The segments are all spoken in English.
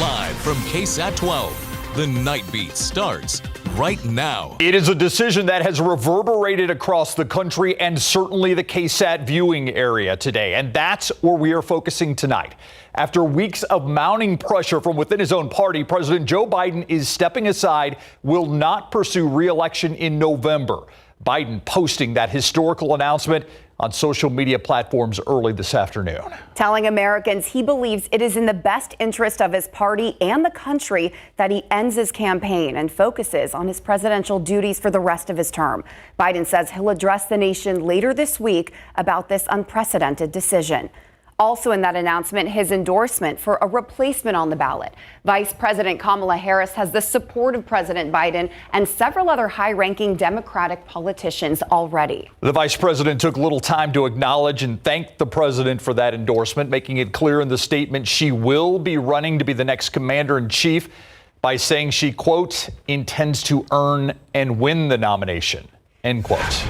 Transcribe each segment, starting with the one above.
Live from KSAT 12, the Nightbeat starts right now. It is a decision that has reverberated across the country and certainly the KSAT viewing area today. And that's where we are focusing tonight. After weeks of mounting pressure from within his own party, President Joe Biden is stepping aside, will not pursue re-election in November. Biden posting that historical announcement on social media platforms early this afternoon. Telling Americans he believes it is in the best interest of his party and the country that he ends his campaign and focuses on his presidential duties for the rest of his term. Biden says he'll address the nation later this week about this unprecedented decision. Also in that announcement, his endorsement for a replacement on the ballot. Vice President Kamala Harris has the support of President Biden and several other high-ranking Democratic politicians already. The vice president took little time to acknowledge and thank the president for that endorsement, making it clear in the statement she will be running to be the next commander-in-chief by saying she, quote, intends to earn and win the nomination, end quote.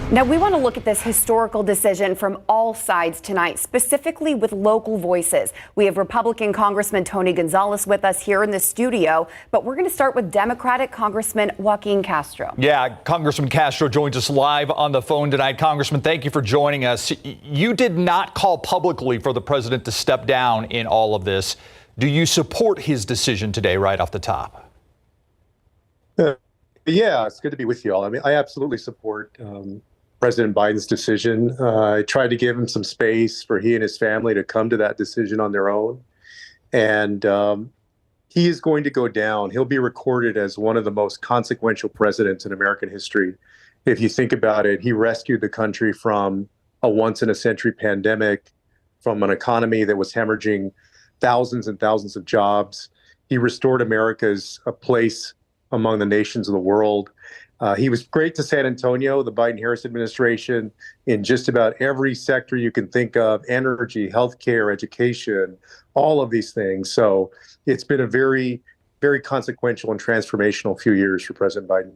Now, we want to look at this historical decision from all sides tonight, specifically with local voices. We have Republican Congressman Tony Gonzalez with us here in the studio, but we're going to start with Democratic Congressman Joaquin Castro. Yeah, Congressman Castro joins us live on the phone tonight. Congressman, thank you for joining us. You did not call publicly for the president to step down in all of this. Do you support his decision today right off the top? Yeah, it's good to be with you all. I mean, I absolutely support President Biden's decision. I tried to give him some space for he and his family to come to that decision on their own. And he is going to go down. He'll be recorded as one of the most consequential presidents in American history. If you think about it, he rescued the country from a once-in-a-century pandemic, from an economy that was hemorrhaging thousands and thousands of jobs. He restored America's place among the nations of the world. He was great to San Antonio, the Biden-Harris administration, in just about every sector you can think of: energy, healthcare, education, all of these things. So it's been a very, very consequential and transformational few years for President Biden.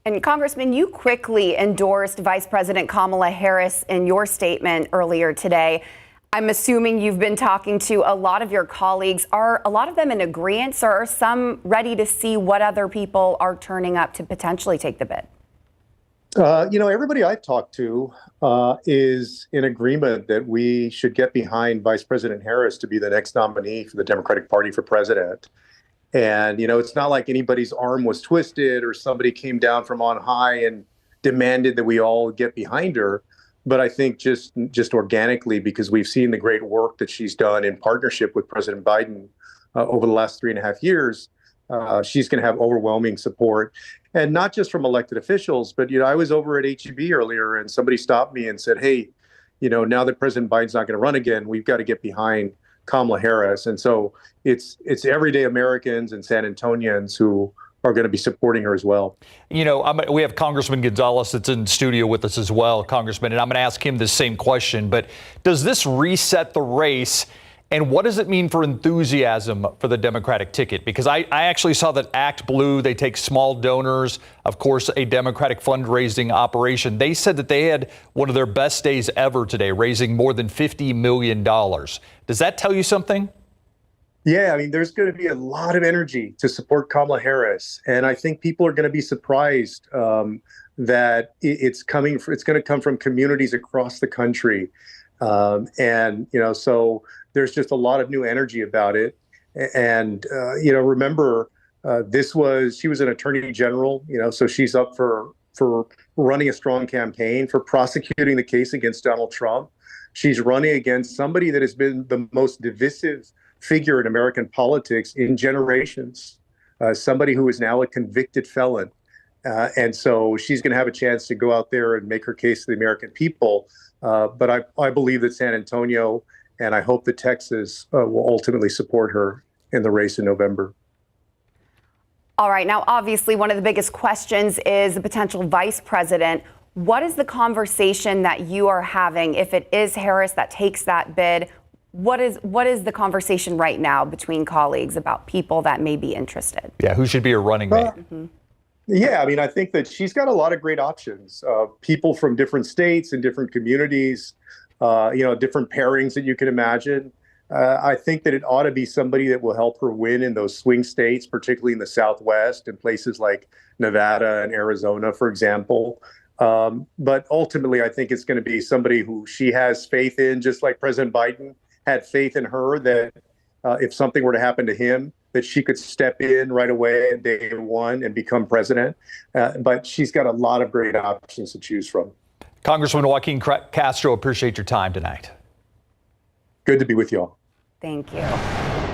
And Congressman, you quickly endorsed Vice President Kamala Harris in your statement earlier today. I'm assuming you've been talking to a lot of your colleagues. Are a lot of them in agreement, or are some ready to see what other people are turning up to potentially take the bid? Everybody I've talked to is in agreement that we should get behind Vice President Harris to be the next nominee for the Democratic Party for president. And, it's not like anybody's arm was twisted or somebody came down from on high and demanded that we all get behind her. But I think just organically, because we've seen the great work that she's done in partnership with President Biden over the last 3.5 years, she's going to have overwhelming support. And not just from elected officials, but, I was over at HEB earlier and somebody stopped me and said, hey, now that President Biden's not going to run again, we've got to get behind Kamala Harris. And so it's everyday Americans and San Antonians who are going to be supporting her as well. We have Congressman Gonzalez that's in studio with us as well, Congressman, and I'm going to ask him the same question. But does this reset the race, and what does it mean for enthusiasm for the Democratic ticket? Because I actually saw that Act Blue, they take small donors, of course, a Democratic fundraising operation. They said that they had one of their best days ever today, raising more than $50 million. Does that tell you something? Yeah, I mean, there's going to be a lot of energy to support Kamala Harris. And I think people are going to be surprised that it's going to come from communities across the country. So there's just a lot of new energy about it. And, remember, she was an attorney general, so she's up for running a strong campaign, for prosecuting the case against Donald Trump. She's running against somebody that has been the most divisive figure in American politics in generations, somebody who is now a convicted felon. And so she's going to have a chance to go out there and make her case to the American people. But I believe that San Antonio, and I hope that Texas will ultimately support her in the race in November. All right. Now, obviously, one of the biggest questions is the potential vice president. What is the conversation that you are having if it is Harris that takes that bid? What is the conversation right now between colleagues about people that may be interested? Yeah, who should be a running mate? Yeah, I mean, I think that she's got a lot of great options. People from different states and different communities, different pairings that you can imagine. I think that it ought to be somebody that will help her win in those swing states, particularly in the Southwest and places like Nevada and Arizona, for example. But ultimately, I think it's going to be somebody who she has faith in, just like President Biden had faith in her, that if something were to happen to him, that she could step in right away at day one and become president. But she's got a lot of great options to choose from. Congressman Joaquin Castro, appreciate your time tonight. Good to be with you all. Thank you.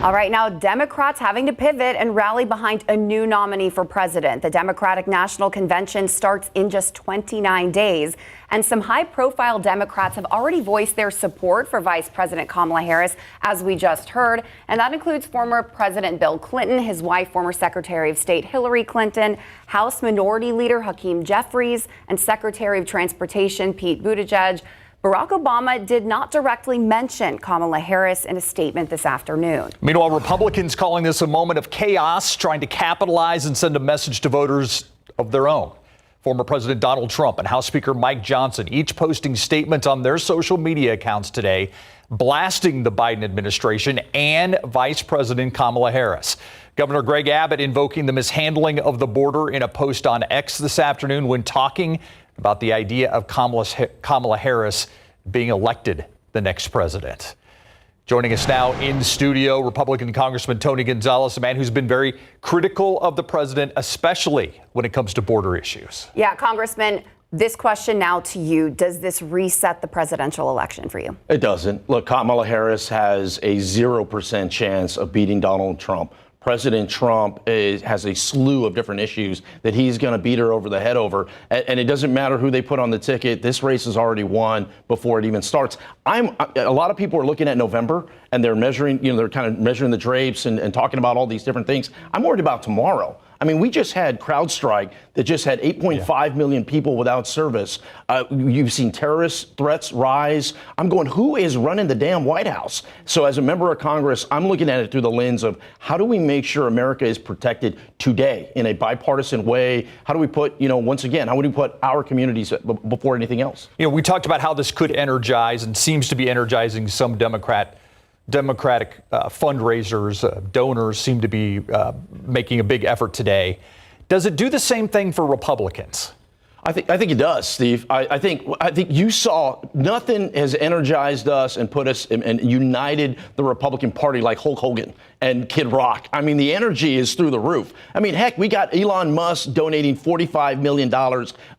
All right, now Democrats having to pivot and rally behind a new nominee for president. The Democratic National Convention starts in just 29 days, and some high-profile Democrats have already voiced their support for Vice President Kamala Harris, as we just heard, and that includes former President Bill Clinton, his wife, former Secretary of State Hillary Clinton, House Minority Leader Hakeem Jeffries, and Secretary of Transportation Pete Buttigieg. Barack Obama did not directly mention Kamala Harris in a statement this afternoon. Meanwhile, Republicans calling this a moment of chaos, trying to capitalize and send a message to voters of their own. Former President Donald Trump and House Speaker Mike Johnson each posting statements on their social media accounts today, blasting the Biden administration and Vice President Kamala Harris. Governor Greg Abbott invoking the mishandling of the border in a post on X this afternoon when talking about the idea of Kamala Harris being elected the next president. Joining us now in studio, Republican Congressman Tony Gonzalez, a man who's been very critical of the president, especially when it comes to border issues. Yeah, Congressman, this question now to you. Does this reset the presidential election for you? It doesn't. Look, Kamala Harris has a 0% chance of beating Donald Trump. President Trump has a slew of different issues that he's going to beat her over the head over. And it doesn't matter who they put on the ticket. This race is already won before it even starts. A lot of people are looking at November and they're measuring, they're kind of measuring the drapes and talking about all these different things. I'm worried about tomorrow. I mean, we just had CrowdStrike that just had 8.5 million people without service. You've seen terrorist threats rise. I'm going, who is running the damn White House? So as a member of Congress, I'm looking at it through the lens of how do we make sure America is protected today in a bipartisan way? How do we put, once again, how would we put our communities before anything else? We talked about how this could energize and seems to be energizing some Democratic fundraisers, donors seem to be making a big effort today. Does it do the same thing for Republicans? I think it does, Steve. I think you saw nothing has energized us and put us and united the Republican Party like Hulk Hogan and Kid Rock. I mean, the energy is through the roof. I mean, heck, we got Elon Musk donating $45 million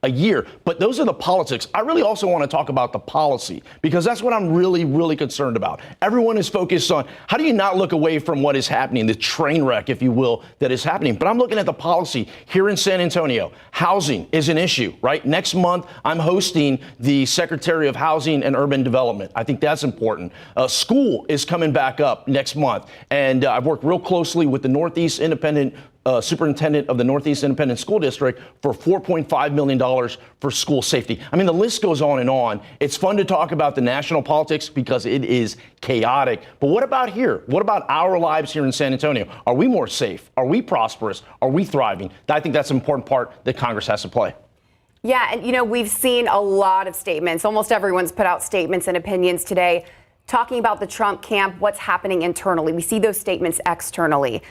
a year. But those are the politics. I really also want to talk about the policy, because that's what I'm really, really concerned about. Everyone is focused on how do you not look away from what is happening, the train wreck, if you will, that is happening. But I'm looking at the policy here in San Antonio. Housing is an issue, right? Next month, I'm hosting the Secretary of Housing and Urban Development. I think that's important. School is coming back up next month. And I've worked real closely with the Northeast Independent Superintendent of the Northeast Independent School District for $4.5 million for school safety. I mean, the list goes on and on. It's fun to talk about the national politics because it is chaotic. But what about here? What about our lives here in San Antonio? Are we more safe? Are we prosperous? Are we thriving? I think that's an important part that Congress has to play. Yeah, and we've seen a lot of statements. Almost everyone's put out statements and opinions today talking about the Trump camp, what's happening internally. We see those statements externally.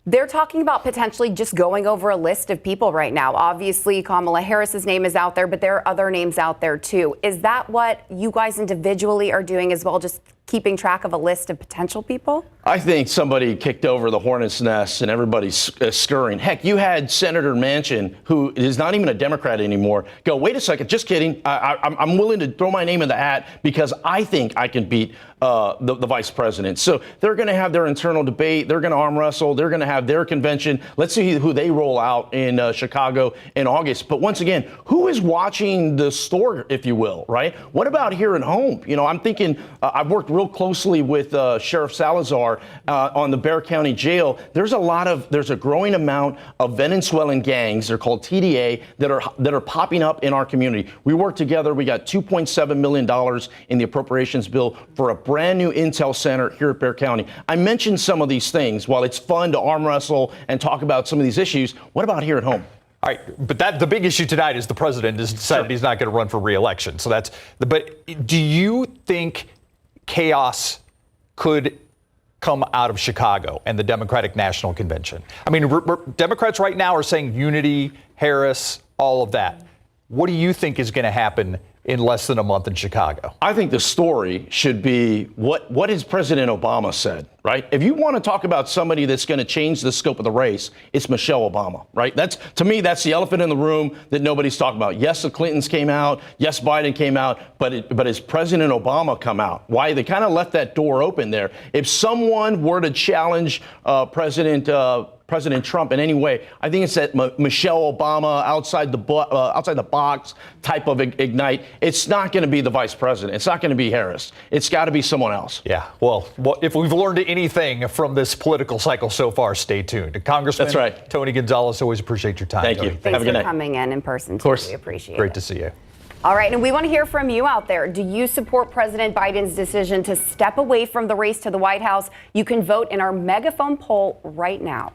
They're talking about potentially just going over a list of people right now. Obviously, Kamala Harris's name is out there, but there are other names out there too. Is that what you guys individually are doing as well, just keeping track of a list of potential people? I think somebody kicked over the hornet's nest and everybody's scurrying. Heck, you had Senator Manchin, who is not even a Democrat anymore, go, wait a second, just kidding. I'm willing to throw my name in the hat because I think I can beat the vice president. So they're going to have their internal debate. They're going to arm wrestle. They're going to have their convention. Let's see who they roll out in Chicago in August. But once again, who is watching the store, if you will, right? What about here at home? I'm thinking I've worked real closely with Sheriff Salazar on the Bexar County Jail. There's a growing amount of Venezuelan gangs. They're called TDA that are popping up in our community. We work together. We got $2.7 million in the appropriations bill for a brand new intel center here at Bexar County. I mentioned some of these things. While it's fun to arm wrestle and talk about some of these issues, what about here at home? All right, but the big issue tonight is the president has decided he's not going to run for re-election. But do you think chaos could come out of Chicago and the Democratic National Convention. I mean, Democrats right now are saying unity, Harris, all of that. What do you think is going to happen in less than a month in Chicago? I think the story should be what has President Obama said, right? If you want to talk about somebody that's going to change the scope of the race, it's Michelle Obama, right? To me, that's the elephant in the room that nobody's talking about. Yes, the Clintons came out. Yes, Biden came out. But has President Obama come out? Why? They kind of left that door open there. If someone were to challenge President Trump in any way, I think it's that Michelle Obama outside the box type of ignite. It's not going to be the vice president. It's not going to be Harris. It's got to be someone else. Yeah. Well, if we've learned anything from this political cycle so far, stay tuned. Congressman That's right. Tony Gonzalez, always appreciate your time. Thank Tony. you. Thanks Have a good for night. coming in person. Of course. We appreciate it. Great to see you. All right, and we want to hear from you out there. Do you support President Biden's decision to step away from the race to the White House? You can vote in our megaphone poll right now.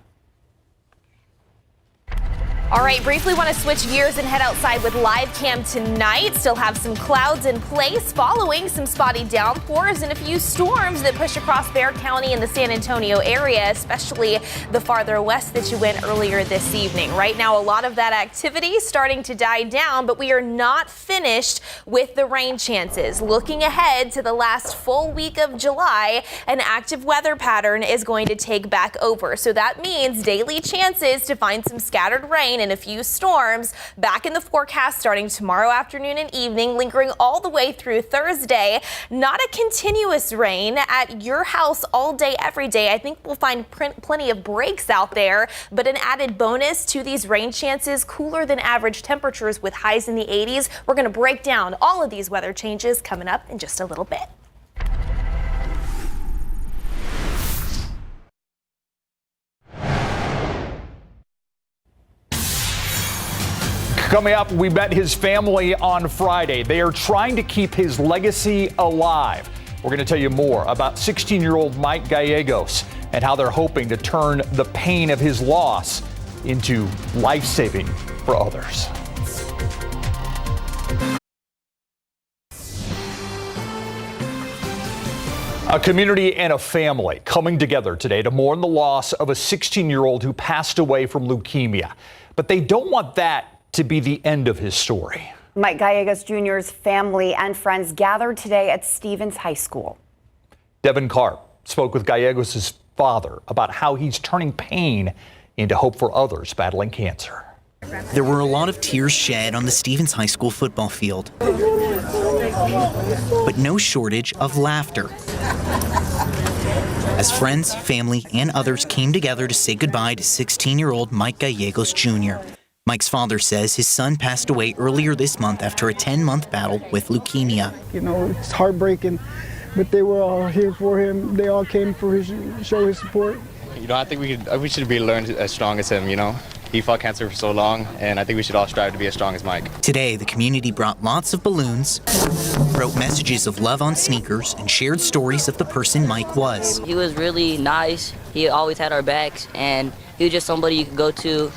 All right, briefly want to switch gears and head outside with live cam tonight. Still have some clouds in place following some spotty downpours and a few storms that push across Bexar County and the San Antonio area, especially the farther west that you went earlier this evening. Right now, a lot of that activity is starting to die down, but we are not finished with the rain chances. Looking ahead to the last full week of July, an active weather pattern is going to take back over. So that means daily chances to find some scattered rain and a few storms back in the forecast starting tomorrow afternoon and evening, lingering all the way through Thursday. Not a continuous rain at your house all day, every day. I think we'll find plenty of breaks out there, but an added bonus to these rain chances, cooler than average temperatures with highs in the 80s. We're going to break down all of these weather changes coming up in just a little bit. Coming up, we met his family on Friday. They are trying to keep his legacy alive. We're going to tell you more about 16-year-old Mike Gagos and how they're hoping to turn the pain of his loss into life-saving for others. A community and a family coming together today to mourn the loss of a 16-year-old who passed away from leukemia. But they don't want that to be the end of his story. Mike Gagos Jr.'s family and friends gathered today at Stevens High School. Devin Karp spoke with Gagos' father about how he's turning pain into hope for others battling cancer. There were a lot of tears shed on the Stevens High School football field, but no shortage of laughter as friends, family, and others came together to say goodbye to 16-year-old Mike Gagos Jr. Mike's father says his son passed away earlier this month after a 10-month battle with leukemia. You know, it's heartbreaking, but they were all here for him. They all came for show his support. You know, I think we should be learned as strong as him, you know. He fought cancer for so long, and I think we should all strive to be as strong as Mike. Today, the community brought lots of balloons, wrote messages of love on sneakers, and shared stories of the person Mike was. He was really nice. He always had our backs, and he was just somebody you could go to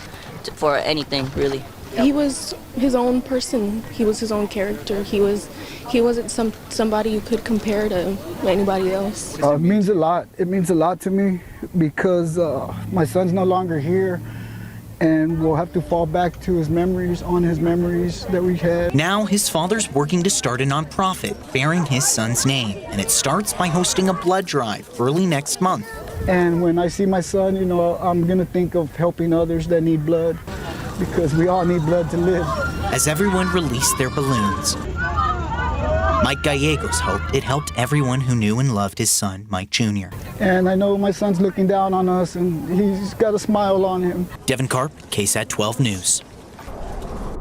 for anything, really. He was his own person. He was his own character. He wasn't somebody you could compare to anybody else. It means a lot. It means a lot to me because my son's no longer here, and we'll have to fall back to his memories that we had. Now his father's working to start a nonprofit bearing his son's name, and it starts by hosting a blood drive early next month. And when I see my son, you know, I'm going to think of helping others that need blood because we all need blood to live. As everyone released their balloons, Mike Gagos hoped it helped everyone who knew and loved his son, Mike Jr. And I know my son's looking down on us, and he's got a smile on him. Devin Karp, KSAT 12 News.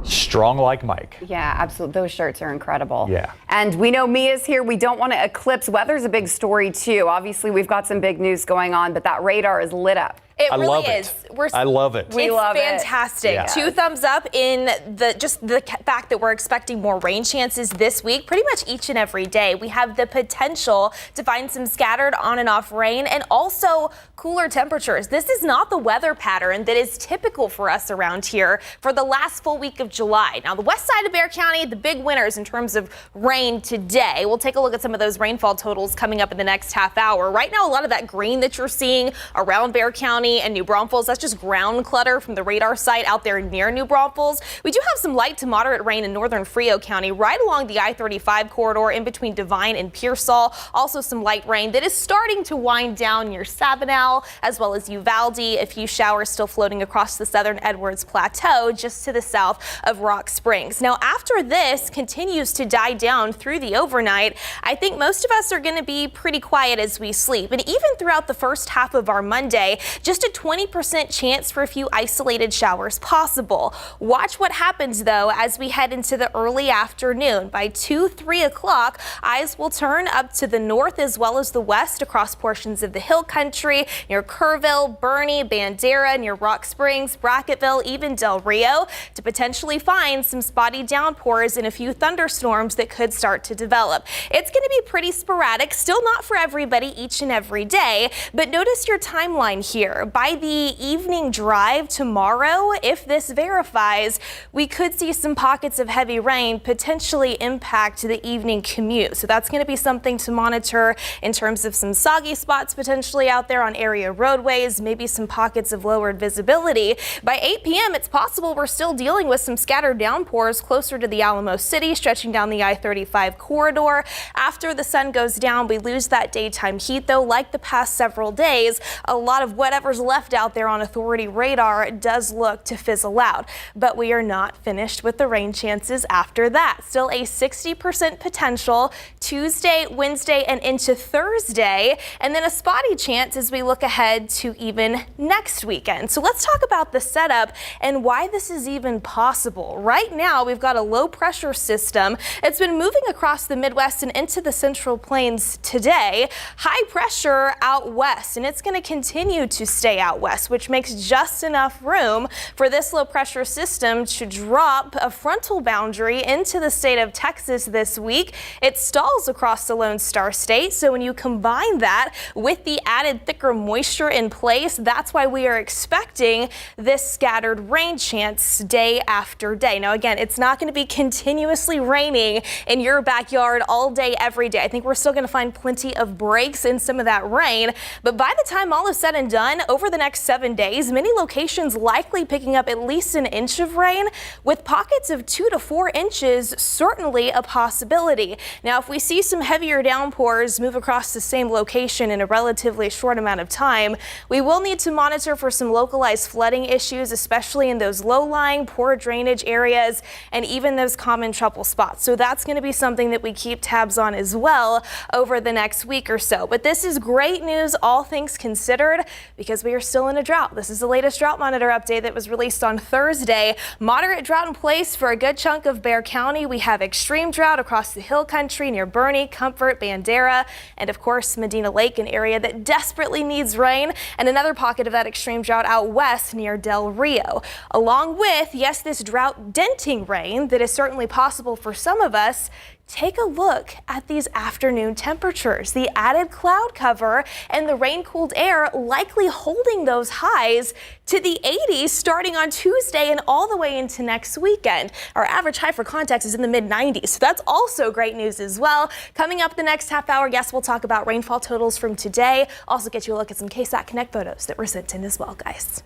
Strong like Mike. Yeah, absolutely. Those shirts are incredible. Yeah. And we know Mia's here. We don't want to eclipse. Weather's a big story, too. Obviously, we've got some big news going on, but that radar is lit up. It I really love is. it. I love it. We love it. It's fantastic. Yeah. 2 thumbs up in the fact that we're expecting more rain chances this week, pretty much each and every day. We have the potential to find some scattered on and off rain and also cooler temperatures. This is not the weather pattern that is typical for us around here for the last full week of July. Now, the west side of Bexar County, the big winners in terms of rain today. We'll take a look at some of those rainfall totals coming up in the next half hour. Right now, a lot of that green that you're seeing around Bexar County and New Braunfels, that's just ground clutter from the radar site out there near New Braunfels. We do have some light to moderate rain in northern Frio County, right along the I-35 corridor in between Divine and Pearsall. Also some light rain that is starting to wind down near Sabinal as well as Uvalde. A few showers still floating across the southern Edwards Plateau just to the south of Rock Springs. Now, after this continues to die down through the overnight, I think most of us are going to be pretty quiet as we sleep. And even throughout the first half of our Monday, just a 20% chance for a few isolated showers possible. Watch what happens, though, as we head into the early afternoon. By 2-3 o'clock, eyes will turn up to the north as well as the west across portions of the hill country near Kerrville, Bernie, Bandera, near Rock Springs, Bracketville, even Del Rio, to potentially find some spotty downpours and a few thunderstorms that could start to develop. It's going to be pretty sporadic, still not for everybody each and every day, but notice your timeline here. By the evening drive tomorrow, if this verifies, we could see some pockets of heavy rain potentially impact the evening commute. So that's going to be something to monitor in terms of some soggy spots potentially out there on area roadways, maybe some pockets of lowered visibility. By 8 p.m., it's possible we're still dealing with some scattered downpours closer to the Alamo City, stretching down the I-35 corridor. After the sun goes down, we lose that daytime heat, though. Like the past several days, a lot of whatever's left out there on authority radar does look to fizzle out. But we are not finished with the rain chances after that. Still a 60% potential Tuesday, Wednesday, and into Thursday, and then a spotty chance as we look ahead to even next weekend. So let's talk about the setup and why this is even possible. Right now, we've got a low pressure system. It's been moving across the Midwest and into the Central Plains today. High pressure out west, and it's going to continue to stay out west, which makes just enough room for this low pressure system to drop a frontal boundary into the state of Texas this week. It stalls across the Lone Star State, so when you combine that with the added thicker moisture in place, that's why we are expecting this scattered rain chance day after day. Now, again, it's not going to be continuously raining in your backyard all day, every day. I think we're still going to find plenty of breaks in some of that rain, but by the time all is said and done, over the next 7 days, many locations likely picking up at least an inch of rain, with pockets of 2 to 4 inches certainly a possibility. Now, if we see some heavier downpours move across the same location in a relatively short amount of time, we will need to monitor for some localized flooding issues, especially in those low-lying, poor drainage areas, and even those common trouble spots. So that's going to be something that we keep tabs on as well over the next week or so. But this is great news, all things considered, because we are still in a drought. This is the latest drought monitor update that was released on Thursday. Moderate drought in place for a good chunk of Bexar County. We have extreme drought across the hill country near Bernie, Comfort, Bandera, and of course Medina Lake, an area that desperately needs rain, and another pocket of that extreme drought out west near Del Rio. Along with, yes, this drought denting rain that is certainly possible for some of us. Take a look at these afternoon temperatures. The added cloud cover and the rain-cooled air likely holding those highs to the 80s starting on Tuesday and all the way into next weekend. Our average high for context is in the mid-90s, so that's also great news as well. Coming up the next half hour, yes, we'll talk about rainfall totals from today. Also get you a look at some KSAT Connect photos that were sent in as well, guys.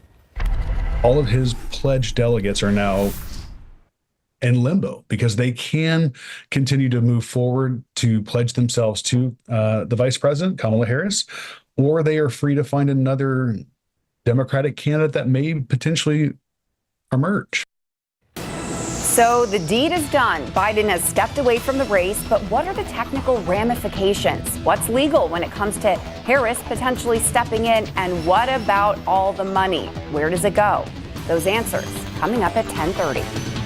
All of his pledged delegates are now in limbo because they can continue to move forward to pledge themselves to the vice president, Kamala Harris, or they are free to find another Democratic candidate that may potentially emerge. So the deed is done. Biden has stepped away from the race, but what are the technical ramifications? What's legal when it comes to Harris potentially stepping in? And what about all the money? Where does it go? Those answers coming up at 10:30.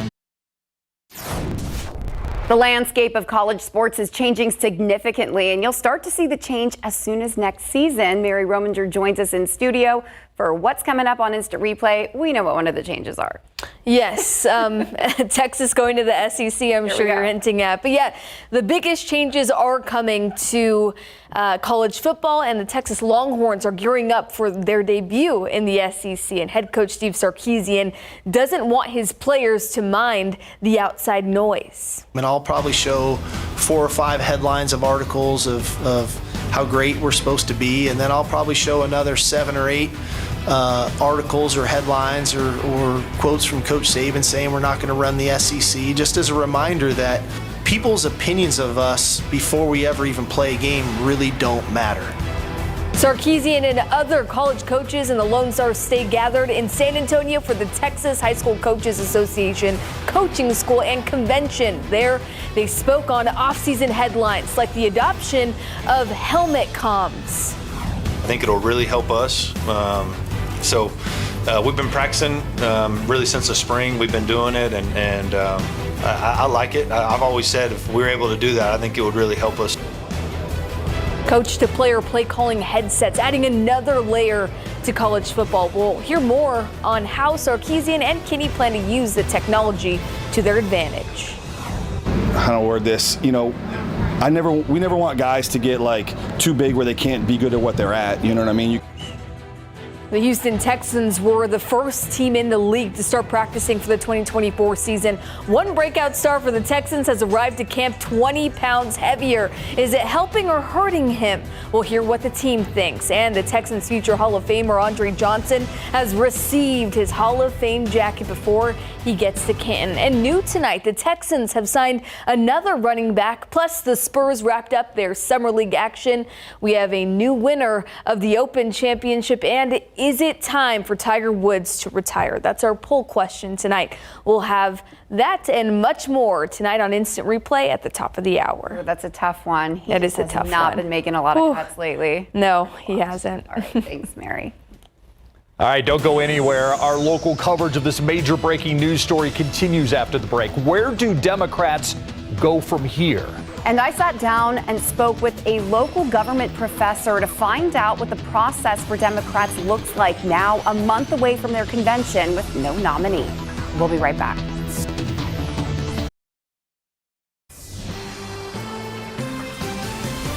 The landscape of college sports is changing significantly, and you'll start to see the change as soon as next season. Mary Rominger joins us in studio for what's coming up on Instant Replay. We know what one of the changes are. Yes, Texas going to the SEC, I'm sure you're hinting at. But yeah, the biggest changes are coming to College football and the Texas Longhorns are gearing up for their debut in the SEC, and head coach Steve Sarkisian doesn't want his players to mind the outside noise. And I'll probably show 4 or 5 headlines of articles of how great we're supposed to be, and then I'll probably show another 7 or 8 articles or headlines or quotes from Coach Saban saying we're not going to run the SEC, just as a reminder that people's opinions of us before we ever even play a game really don't matter. Sarkisian and other college coaches in the Lone Star State gathered in San Antonio for the Texas High School Coaches Association Coaching School and Convention. There, they spoke on off-season headlines like the adoption of helmet comms. I think it'll really help us. We've been practicing really since the spring. We've been doing it, and I like it. I've always said if we were able to do that, I think it would really help us. Coach-to-player play calling headsets, adding another layer to college football. We'll hear more on how Sarkisian and Kinney plan to use the technology to their advantage. How to word this? We never want guys to get too big where they can't be good at what they're at. You know what I mean? The Houston Texans were the first team in the league to start practicing for the 2024 season. One breakout star for the Texans has arrived to camp 20 pounds heavier. Is it helping or hurting him? We'll hear what the team thinks. And the Texans future Hall of Famer Andre Johnson has received his Hall of Fame jacket before he gets to Canton. And new tonight, the Texans have signed another running back, plus the Spurs wrapped up their summer league action. We have a new winner of the Open Championship, and is it time for Tiger Woods to retire? That's our poll question tonight. We'll have that and much more tonight on Instant Replay at the top of the hour. That's a tough one. It is a tough one. He's not been making a lot of cuts lately. No, he hasn't. All right, thanks, Mary. All right, don't go anywhere. Our local coverage of this major breaking news story continues after the break. Where do Democrats go from here? And I sat down and spoke with a local government professor to find out what the process for Democrats looks like now, a month away from their convention with no nominee. We'll be right back.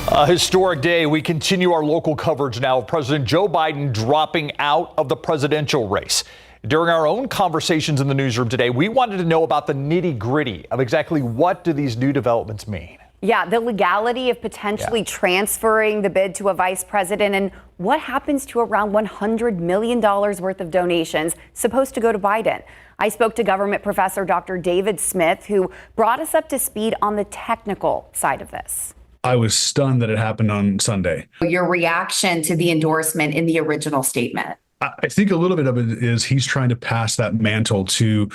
A historic day. We continue our local coverage now of President Joe Biden dropping out of the presidential race. During our own conversations in the newsroom today, we wanted to know about the nitty-gritty of exactly what do these new developments mean. Yeah, the legality of potentially transferring the bid to a vice president, and what happens to around $100 million worth of donations supposed to go to Biden. I spoke to government professor Dr. David Smith, who brought us up to speed on the technical side of this. I was stunned that it happened on Sunday. Your reaction to the endorsement in the original statement? I think a little bit of it is he's trying to pass that mantle to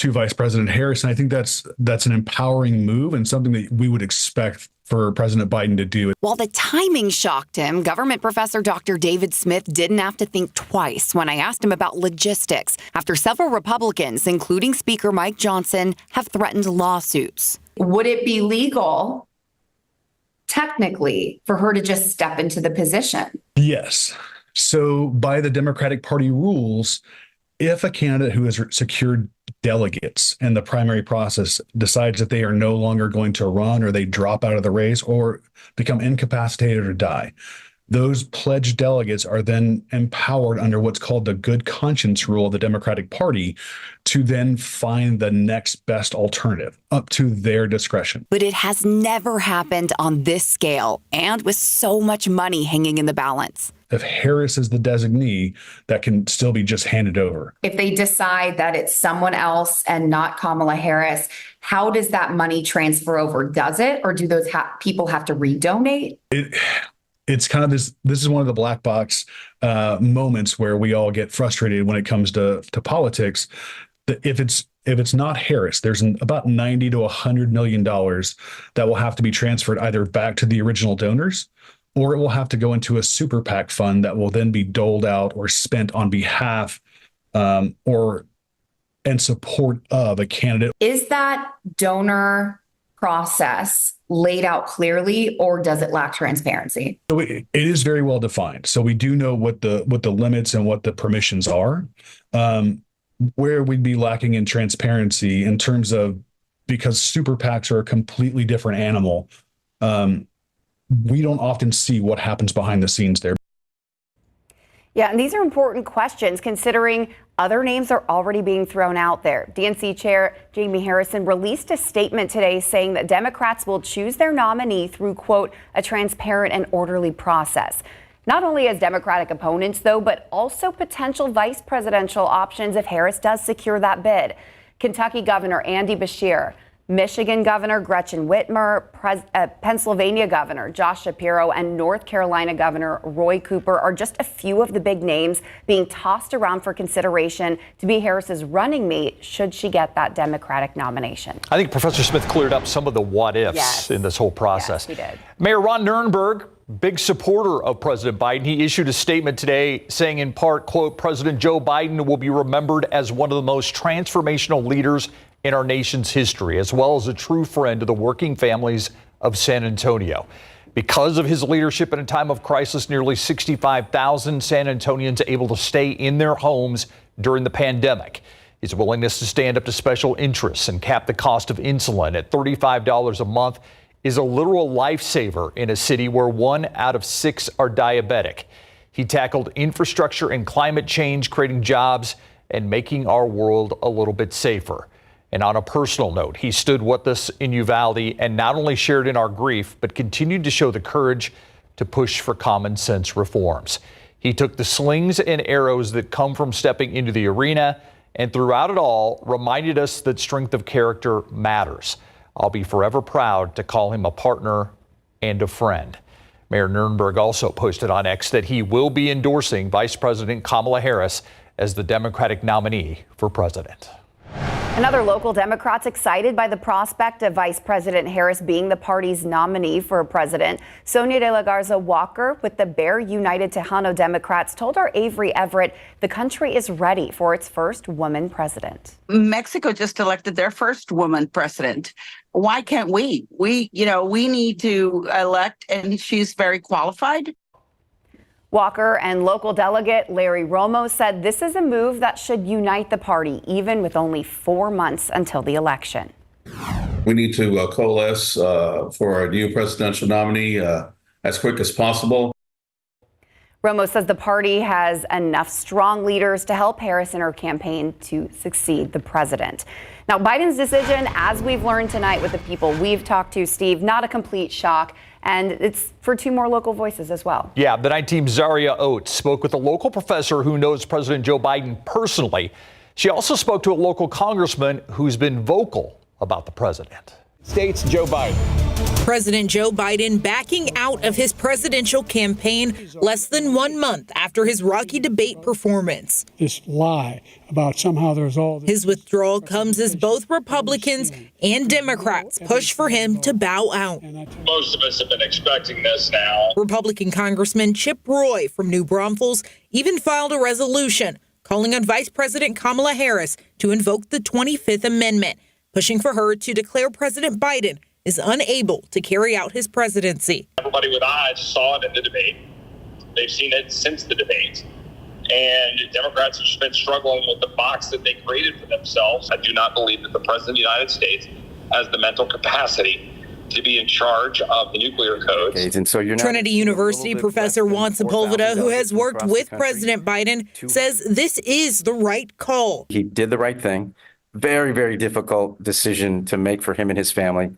Vice President Harris. And I think that's an empowering move and something that we would expect for President Biden to do. While the timing shocked him, government professor Dr. David Smith didn't have to think twice when I asked him about logistics after several Republicans, including Speaker Mike Johnson, have threatened lawsuits. Would it be legal, technically, for her to just step into the position? Yes. So by the Democratic Party rules, if a candidate who has secured delegates in the primary process decides that they are no longer going to run, or they drop out of the race or become incapacitated or die, those pledged delegates are then empowered under what's called the good conscience rule of the Democratic Party to then find the next best alternative up to their discretion. But it has never happened on this scale and with so much money hanging in the balance. If Harris is the designee, that can still be just handed over. If they decide that it's someone else and not Kamala Harris, how does that money transfer over? Does it, or do those people have to redonate? It's kind of this is one of the black box moments where we all get frustrated when it comes to politics. If it's not Harris, there's about $90 to $100 million that will have to be transferred either back to the original donors, or it will have to go into a super PAC fund that will then be doled out or spent on behalf or in support of a candidate. Is that donor process laid out clearly, or does it lack transparency? So it is very well defined. So we do know what the limits and what the permissions are. Where we'd be lacking in transparency in terms of, because super PACs are a completely different animal. we don't often see what happens behind the scenes there. Yeah, and these are important questions considering other names are already being thrown out there. DNC Chair Jamie Harrison released a statement today saying that Democrats will choose their nominee through, quote, a transparent and orderly process. Not only as Democratic opponents, though, but also potential vice presidential options if Harris does secure that bid. Kentucky Governor Andy Beshear, Michigan Governor Gretchen Whitmer, Pennsylvania Governor Josh Shapiro, and North Carolina Governor Roy Cooper are just a few of the big names being tossed around for consideration to be Harris's running mate should she get that Democratic nomination. I think Professor Smith cleared up some of the what-ifs in this whole process. Yes, he did. Mayor Ron Nirenberg, big supporter of President Biden. He issued a statement today saying in part, quote, President Joe Biden will be remembered as one of the most transformational leaders in our nation's history, as well as a true friend to the working families of San Antonio. Because of his leadership in a time of crisis, nearly 65,000 San Antonians able to stay in their homes during the pandemic. His willingness to stand up to special interests and cap the cost of insulin at $35 a month is a literal lifesaver in a city where 1 out of 6 are diabetic. He tackled infrastructure and climate change, creating jobs and making our world a little bit safer. And on a personal note, he stood with us in Uvalde and not only shared in our grief, but continued to show the courage to push for common sense reforms. He took the slings and arrows that come from stepping into the arena and throughout it all reminded us that strength of character matters. I'll be forever proud to call him a partner and a friend. Mayor Nirenberg also posted on X that he will be endorsing Vice President Kamala Harris as the Democratic nominee for president. Another local Democrats excited by the prospect of Vice President Harris being the party's nominee for president. Sonia de la Garza Walker with the Bear United Tejano Democrats told our Avery Everett the country is ready for its first woman president. Mexico just elected their first woman president. Why can't we? We need to elect, and she's very qualified. Walker and local delegate Larry Romo said this is a move that should unite the party, even with only 4 months until the election. We need to coalesce for a new presidential nominee as quick as possible. Romo says the party has enough strong leaders to help Harris in her campaign to succeed the president. Now, Biden's decision, as we've learned tonight with the people we've talked to, Steve, not a complete shock. And it's for 2 more local voices as well. Yeah, the night team's Zaria Oates spoke with a local professor who knows President Joe Biden personally. She also spoke to a local congressman who's been vocal about the president. States Joe Biden. President Joe Biden backing out of his presidential campaign less than 1 month after his rocky debate performance. This lie about somehow there's all this. His withdrawal comes as both Republicans and Democrats push for him to bow out. Most of us have been expecting this now. Republican Congressman Chip Roy from New Braunfels even filed a resolution calling on Vice President Kamala Harris to invoke the 25th Amendment, pushing for her to declare President Biden is unable to carry out his presidency. Everybody with eyes saw it in the debate. They've seen it since the debate. And Democrats have just been struggling with the box that they created for themselves. I do not believe that the President of the United States has the mental capacity to be in charge of the nuclear codes. And so Trinity University professor Juan Sepulveda, who has worked with President Biden, says this is the right call. He did the right thing. Very, very difficult decision to make for him and his family.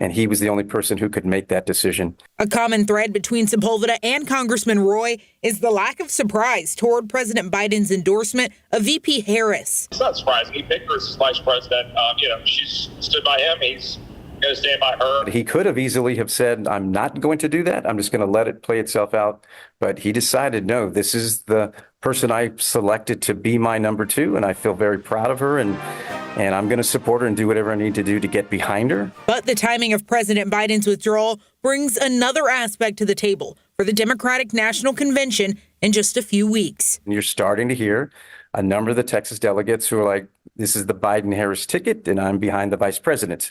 And he was the only person who could make that decision. A common thread between Sepulveda and Congressman Roy is the lack of surprise toward President Biden's endorsement of VP Harris. It's not surprising. He picked her as his vice president. She's stood by him. He's going to stand by her. He could have easily have said, I'm not going to do that. I'm just going to let it play itself out. But he decided, no, this is the person I selected to be my number 2. And I feel very proud of her. And I'm going to support her and do whatever I need to do to get behind her. But the timing of President Biden's withdrawal brings another aspect to the table for the Democratic National Convention in just a few weeks. And you're starting to hear a number of the Texas delegates who are like, this is the Biden-Harris ticket, and I'm behind the vice president.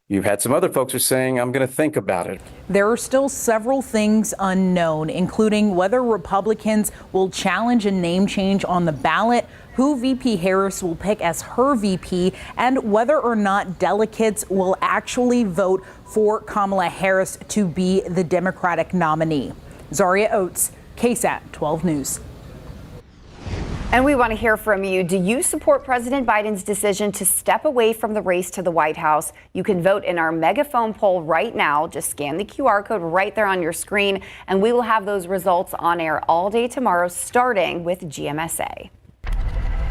You've had some other folks who are saying, I'm going to think about it. There are still several things unknown, including whether Republicans will challenge a name change on the ballot. who VP Harris will pick as her VP and whether or not delegates will actually vote for Kamala Harris to be the Democratic nominee. Zaria Oates, KSAT 12 News. And we want to hear from you. Do you support President Biden's decision to step away from the race to the White House? You can vote in our megaphone poll right now. Just scan the QR code right there on your screen, and we will have those results on air all day tomorrow, starting with GMSA.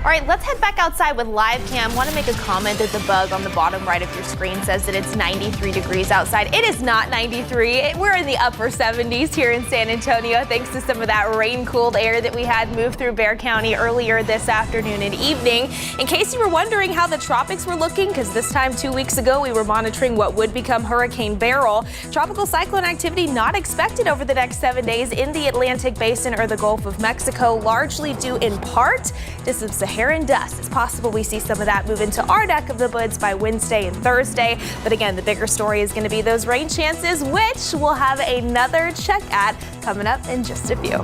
All right, let's head back outside with live cam. Want to make a comment that the bug on the bottom right of your screen says that it's 93 degrees outside. It is not 93. We're in the upper 70s here in San Antonio, thanks to some of that rain-cooled air that we had move through Bexar County earlier this afternoon and evening. In case you were wondering how the tropics were looking, because this time 2 weeks ago we were monitoring what would become Hurricane Beryl. Tropical cyclone activity not expected over the next 7 days in the Atlantic Basin or the Gulf of Mexico, largely due in part to some Saharan dust. It's possible we see some of that move into our neck of the woods by Wednesday and Thursday. But again, the bigger story is going to be those rain chances, which we'll have another check at coming up in just a few.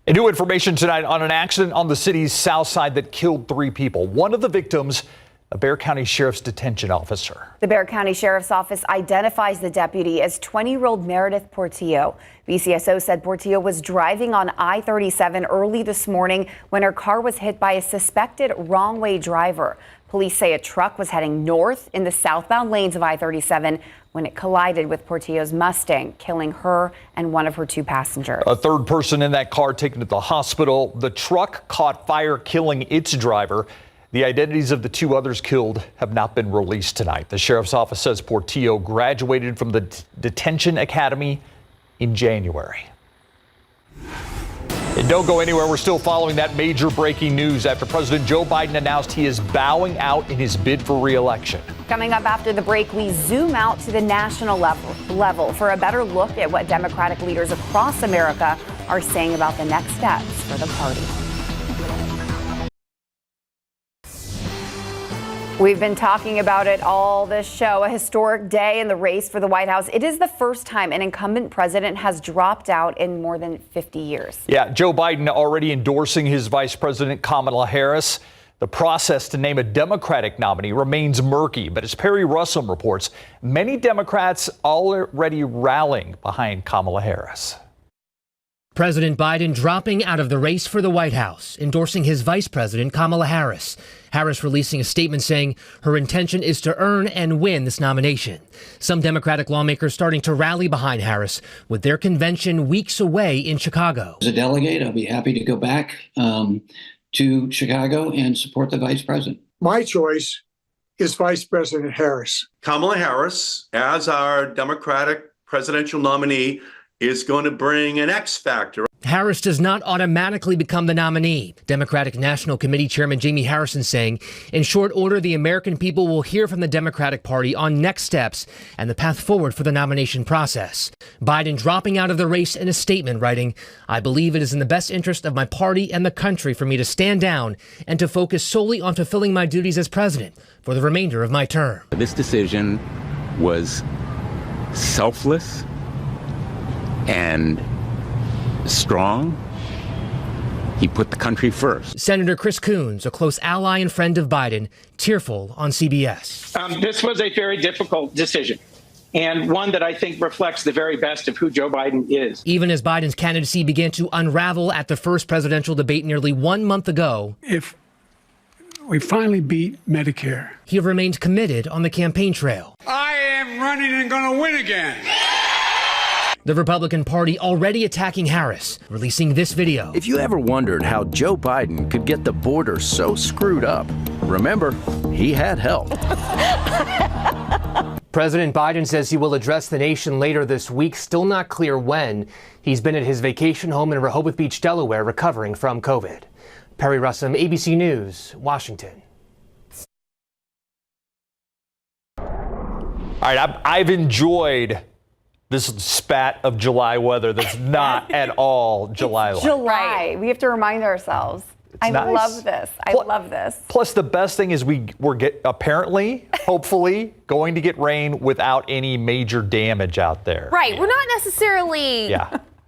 And new information tonight on an accident on the city's south side that killed 3 people. One of the victims, a Bexar County Sheriff's detention officer. The Bexar County Sheriff's Office identifies the deputy as 20-year-old Meredith Portillo. BCSO said Portillo was driving on I-37 early this morning when her car was hit by a suspected wrong-way driver. Police say a truck was heading north in the southbound lanes of I-37 when it collided with Portillo's Mustang, killing her and one of her 2 passengers. A third person in that car taken to the hospital. The truck caught fire, killing its driver. The identities of the 2 others killed have not been released tonight. The sheriff's office says Portillo graduated from the detention academy in January. And don't go anywhere. We're still following that major breaking news after President Joe Biden announced he is bowing out in his bid for re-election. Coming up after the break, we zoom out to the national level for a better look at what Democratic leaders across America are saying about the next steps for the party. We've been talking about it all this show, a historic day in the race for the White House. It is the first time an incumbent president has dropped out in more than 50 years. Yeah, Joe Biden already endorsing his Vice President Kamala Harris. The process to name a Democratic nominee remains murky, but as Perry Russell reports, many Democrats already rallying behind Kamala Harris. President Biden dropping out of the race for the White House, endorsing his Vice President Kamala Harris. Harris releasing a statement saying her intention is to earn and win this nomination. Some Democratic lawmakers starting to rally behind Harris with their convention weeks away in Chicago. As a delegate, I'll be happy to go back to Chicago and support the vice president. My choice is Vice President Harris. Kamala Harris, as our Democratic presidential nominee, is going to bring an X factor. Harris does not automatically become the nominee. Democratic National Committee Chairman Jamie Harrison saying, in short order, the American people will hear from the Democratic Party on next steps and the path forward for the nomination process. Biden dropping out of the race in a statement writing, I believe it is in the best interest of my party and the country for me to stand down and to focus solely on fulfilling my duties as president for the remainder of my term. This decision was selfless and strong. He put the country first. Senator Chris Coons, a close ally and friend of Biden, tearful on CBS. This was a very difficult decision, and one that I think reflects the very best of who Joe Biden is. Even as Biden's candidacy began to unravel at the first presidential debate nearly 1 month ago, if we finally beat Medicare, he remained committed on the campaign trail. I am running and going to win again. The Republican Party already attacking Harris, releasing this video. If you ever wondered how Joe Biden could get the border so screwed up, remember, he had help. President Biden says he will address the nation later this week, still not clear when. He's been at his vacation home in Rehoboth Beach, Delaware, recovering from COVID. Perry Russell, ABC News, Washington. All right, I've enjoyed this spat of July weather that's not at all July-like. July. We have to remind ourselves. I love this. I love this. Plus, the best thing is we're apparently, hopefully, going to get rain without any major damage out there. Right. We're not necessarily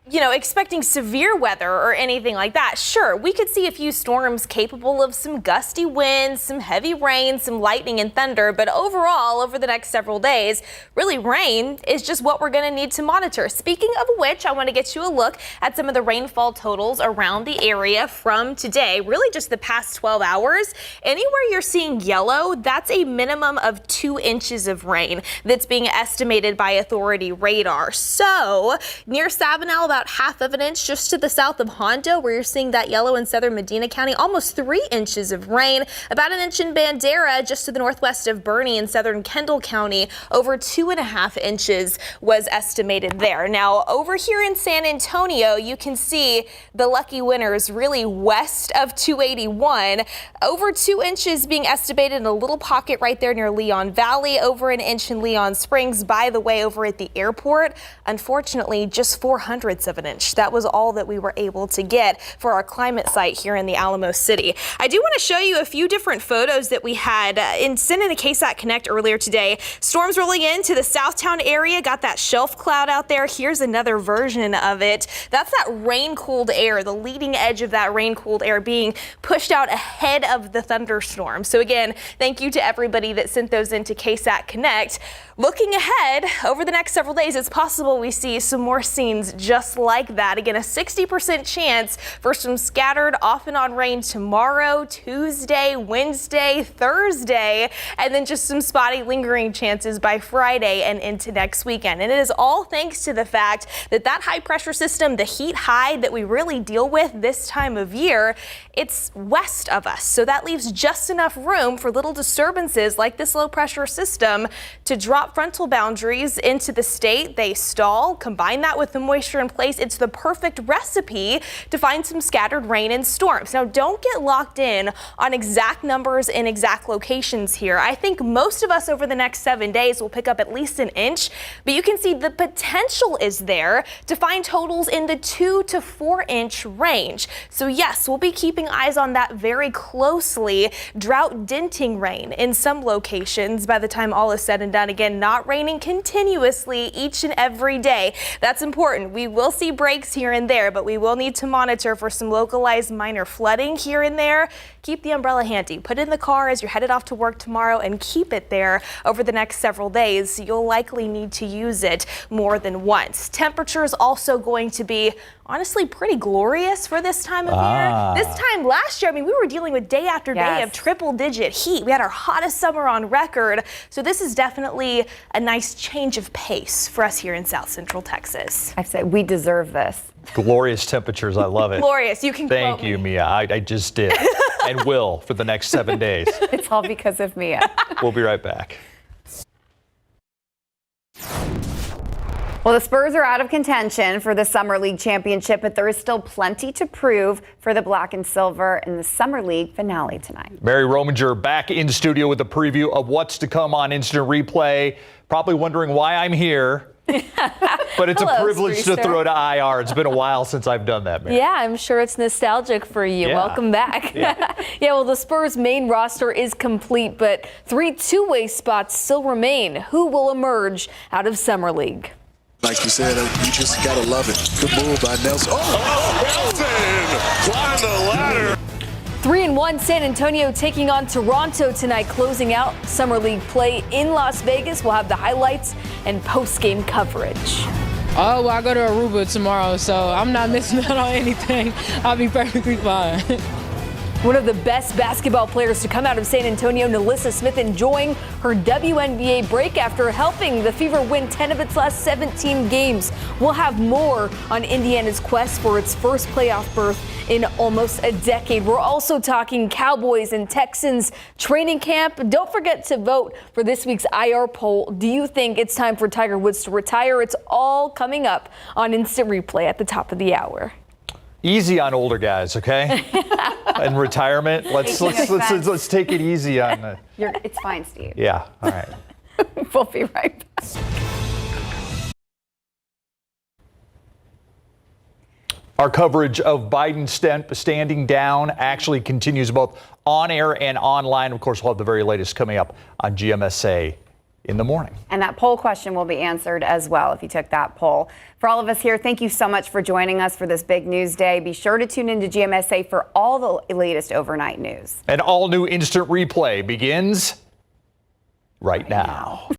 expecting severe weather or anything like that. Sure, we could see a few storms capable of some gusty winds, some heavy rain, some lightning and thunder, but overall, over the next several days, really rain is just what we're going to need to monitor. Speaking of which, I want to get you a look at some of the rainfall totals around the area from today, really just the past 12 hours. Anywhere you're seeing yellow, that's a minimum of 2 inches of rain that's being estimated by authority radar. So near Sabinal, about half of an inch. Just to the south of Hondo, where you're seeing that yellow in southern Medina County, almost 3 inches of rain. About an inch in Bandera, just to the northwest of Bernie in southern Kendall County, over 2.5 inches was estimated there. Now, over here in San Antonio, you can see the lucky winners really west of 281. Over 2 inches being estimated in a little pocket right there near Leon Valley, over an inch in Leon Springs. By the way, over at the airport, unfortunately, just 0.04 of an inch. That was all that we were able to get for our climate site here in the Alamo City. I do want to show you a few different photos that we had sent in a KSAT Connect earlier today. Storms rolling into the Southtown area, got that shelf cloud out there. Here's another version of it. That's that rain-cooled air, the leading edge of that rain-cooled air being pushed out ahead of the thunderstorm. So again, thank you to everybody that sent those into KSAT Connect. Looking ahead, over the next several days, it's possible we see some more scenes just like that. Again, a 60% chance for some scattered off and on rain tomorrow, Tuesday, Wednesday, Thursday, and then just some spotty lingering chances by Friday and into next weekend. And it is all thanks to the fact that that high pressure system, the heat high that we really deal with this time of year, it's west of us. So that leaves just enough room for little disturbances like this low pressure system to drop frontal boundaries into the state. They stall. Combine that with the moisture in place. It's the perfect recipe to find some scattered rain and storms. Now, don't get locked in on exact numbers and exact locations here. I think most of us over the next 7 days will pick up at least an inch, but you can see the potential is there to find totals in the 2 to 4 inch range. So yes, we'll be keeping eyes on that very closely. Drought denting rain in some locations by the time all is said and done. Again, not raining continuously each and every day. That's important. We will see breaks here and there, but we will need to monitor for some localized minor flooding here and there. Keep the umbrella handy. Put it in the car as you're headed off to work tomorrow and keep it there over the next several days. You'll likely need to use it more than once. Temperature is also going to be honestly pretty glorious for this time of year. This time last year, I mean, we were dealing with day after day of triple-digit heat. We had our hottest summer on record. So this is definitely a nice change of pace for us here in South Central Texas. I say we deserve this. Glorious temperatures. I love it. Glorious. You can Thank quote you, me. Mia. I just did and will for the next 7 days. It's all because of Mia. We'll be right back. Well, the Spurs are out of contention for the Summer League championship, but there is still plenty to prove for the Black and Silver in the Summer League finale tonight. Mary Rominger back in studio with a preview of what's to come on Instant Replay. Probably wondering why I'm here. But it's a privilege to throw to IR. It's been a while since I've done that, Mary. Yeah, I'm sure it's nostalgic for you. Yeah. Welcome back. Yeah, well, the Spurs' main roster is complete, but 3 two-way spots still remain. Who will emerge out of Summer League? Like you said, you just gotta love it. Good move by Nelson. Nelson! Climb the ladder. 3-1 San Antonio taking on Toronto tonight, closing out Summer League play in Las Vegas. We'll have the highlights and post-game coverage. Oh, well, I go to Aruba tomorrow, so I'm not missing out on anything. I'll be perfectly fine. One of the best basketball players to come out of San Antonio, Nalissa Smith, enjoying her WNBA break after helping the Fever win 10 of its last 17 games. We'll have more on Indiana's quest for its first playoff berth in almost a decade. We're also talking Cowboys and Texans training camp. Don't forget to vote for this week's IR poll. Do you think it's time for Tiger Woods to retire? It's all coming up on Instant Replay at the top of the hour. Easy on older guys, okay? In retirement, let's take it easy on the. It's fine, Steve. Yeah, all right. We'll be right back. Our coverage of Biden standing down actually continues both on air and online. Of course, we'll have the very latest coming up on GMSA in the morning. And that poll question will be answered as well if you took that poll. For all of us here, thank you so much for joining us for this big news day. Be sure to tune into GMSA for all the latest overnight news. An all-new instant replay begins right now.